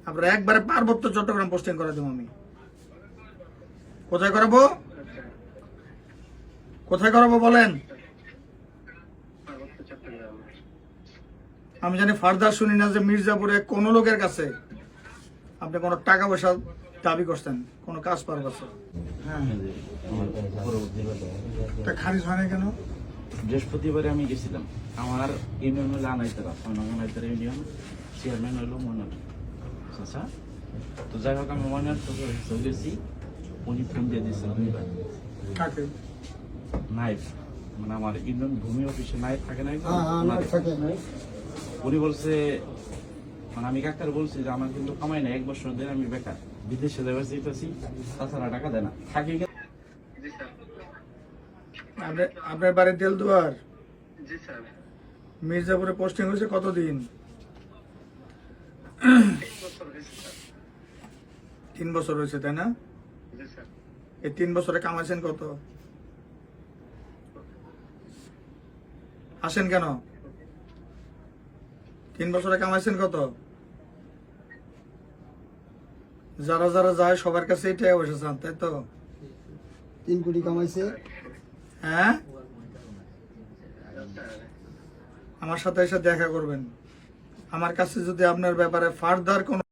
আপনার একবারে পার্বত্য চট্টগ্রাম পোস্টিং করে দেবো আমি। কোথায় করাবো? কোথায় করাবো বলেন? আমি জানি ফার্দার শুনি না যে মির্জাপুরে কোন লোকের কাছে আপনি কোনো টাকা পয়সা দাবি করছেন কোনো কাজ পারবেছে। হ্যাঁ, তা খারিজ হয় না কেন? বৃহস্পতিবারে আমি গেছিলাম, আমার ইউনিয়ন হলো আনাইতারা, 6 নং আনাইতারা ইউনিয়ন, চেয়ারম্যান হলো মনোর আচ্ছা। তো যাই হোক আমি মনোর তো গেছি, উনি ফোন দিয়ে দিয়েছেন কাকে? নাইফ, মানে আমার ইউনিয়ন ভূমি অফিসে নাইফ থাকে না, উনি বলছে, মানে আমি কাকার বলছি যে আমার কিন্তু কামাই না, 1 বছর ধরে আমি বেকার, বিদেশে যাবার চাইতেছি, তাছাড়া টাকা দেয় না থাকি। আপনার বাড়ির দেলদুয়ার? মির্জাপুরে পোস্টিং হয়েছে কতদিন? 3 বছর হয়েছে, তাই না? এই 3 বছরে কামাইছেন কত? আসেন কেন? 3 বছরে কামাইছেন কত? যারা যারা যায় সবার কাছে এটাই বসে চান, তাই তো? 3 কোটি কামাইছে। হ্যাঁ, আমার সাথে এসে দেখা করবেন। আমার কাছে যদি আপনার ব্যাপারে ফার্দার কোনো